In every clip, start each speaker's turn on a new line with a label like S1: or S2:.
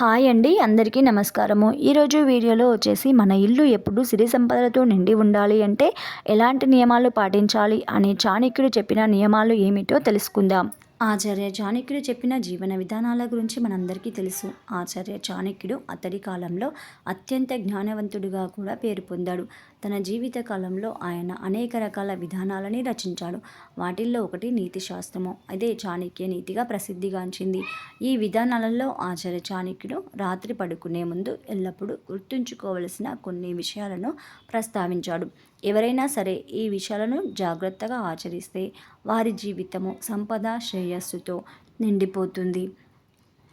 S1: Hi అండి, అందరికీ నమస్కారము. ఈరోజు వీడియోలో వచ్చేసి మన ఇల్లు ఎప్పుడు సిరి సంపదలతో నిండి ఉండాలి అంటే ఎలాంటి నియమాలు పాటించాలి అనే చాణక్యుడు చెప్పిన నియమాలు ఏమిటో తెలుసుకుందాం. ఆచార్య చాణక్యుడు చెప్పిన జీవన విధానాల గురించి మనందరికీ తెలుసు. ఆచార్య చాణక్యుడు అతడి కాలంలో అత్యంత జ్ఞానవంతుడిగా కూడా పేరు పొందాడు. తన జీవిత కాలంలో ఆయన అనేక రకాల విధానాలని రచించాడు. వాటిల్లో ఒకటి నీతి శాస్త్రము. అదే చాణక్య నీతిగా ప్రసిద్ధిగాంచింది. ఈ విధానాలలో ఆచార్య చాణక్యుడు రాత్రి పడుకునే ముందు ఎల్లప్పుడూ గుర్తుంచుకోవలసిన కొన్ని విషయాలను ప్రస్తావించాడు. ఎవరైనా సరే ఈ విషయాలను జాగ్రత్తగా ఆచరిస్తే వారి జీవితము సంపద శ్రేయస్సుతో నిండిపోతుంది.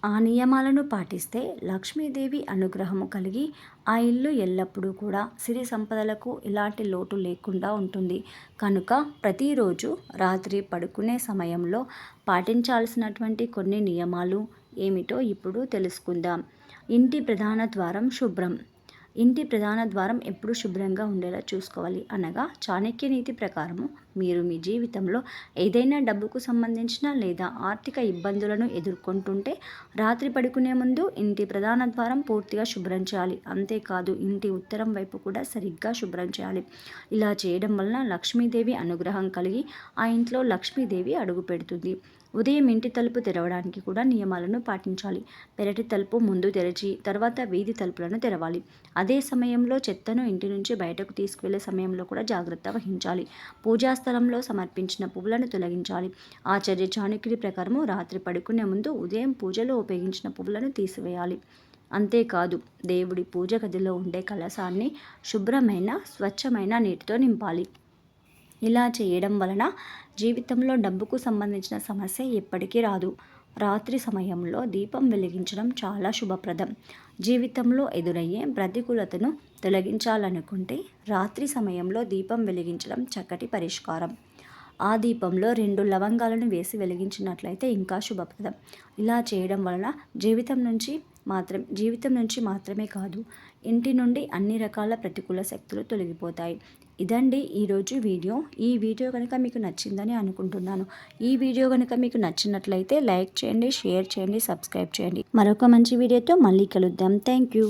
S1: ఆ నియమాలను పాటిస్తే లక్ష్మీదేవి అనుగ్రహము కలిగి ఆ ఇల్లు ఎల్లప్పుడూ కూడా సిరి సంపదలకు ఎలాంటి లోటు లేకుండా ఉంటుంది. కనుక ప్రతిరోజు రాత్రి పడుకునే సమయంలో పాటించాల్సినటువంటి కొన్ని నియమాలు ఏమిటో ఇప్పుడు తెలుసుకుందాం. ఇంటి ప్రధాన ద్వారం శుభ్రం. ఇంటి ప్రధాన ద్వారం ఎప్పుడు శుభ్రంగా ఉండేలా చూసుకోవాలి. అనగా చాణక్య నీతి ప్రకారము మీరు మీ జీవితంలో ఏదైనా డబ్బుకు సంబంధించిన లేదా ఆర్థిక ఇబ్బందులను ఎదుర్కొంటుంటే రాత్రి పడుకునే ముందు ఇంటి ప్రధాన ద్వారం పూర్తిగా శుభ్రం చేయాలి. అంతేకాదు ఇంటి ఉత్తరం వైపు కూడా సరిగ్గా శుభ్రం చేయాలి. ఇలా చేయడం వలన లక్ష్మీదేవి అనుగ్రహం కలిగి ఆ ఇంట్లో లక్ష్మీదేవి అడుగు పెడుతుంది. ఉదయం ఇంటి తలుపు తెరవడానికి కూడా నియమాలను పాటించాలి. పెరటి తలుపు ముందు తెరిచి తర్వాత వీధి తలుపులను తెరవాలి. అదే సమయంలో చెత్తను ఇంటి నుంచి బయటకు తీసుకువెళ్లే సమయంలో కూడా జాగ్రత్త వహించాలి. పూజా స్థలంలో సమర్పించిన పువ్వులను తొలగించాలి. ఆచార్య చాణక్యుడి ప్రకారము రాత్రి పడుకునే ముందు ఉదయం పూజలో ఉపయోగించిన పువ్వులను తీసివేయాలి. అంతేకాదు దేవుడి పూజ గదిలో ఉండే కలశాన్ని శుభ్రమైన స్వచ్ఛమైన నీటితో నింపాలి. ఇలా చేయడం వలన జీవితంలో డబ్బుకు సంబంధించిన సమస్య ఎప్పటికీ రాదు. రాత్రి సమయంలో దీపం వెలిగించడం చాలా శుభప్రదం. జీవితంలో ఎదురయ్యే ప్రతికూలతను తొలగించాలనుకుంటే రాత్రి సమయంలో దీపం వెలిగించడం చక్కటి పరిష్కారం. ఆ దీపంలో 2 లవంగాలను వేసి వెలిగించినట్లయితే ఇంకా శుభప్రదం. ఇలా చేయడం వలన జీవితం నుంచి మాత్రమే కాదు, ఇంటి నుండి అన్ని రకాల ప్రతికూల శక్తులు తొలగిపోతాయి. ఇదండి ఈరోజు వీడియో. ఈ వీడియో కనుక మీకు నచ్చిందని అనుకుంటున్నాను. ఈ వీడియో కనుక మీకు నచ్చినట్లయితే లైక్ చేయండి, షేర్ చేయండి, సబ్స్క్రైబ్ చేయండి. మరొక మంచి వీడియోతో మళ్ళీ కలుద్దాం. Thank you.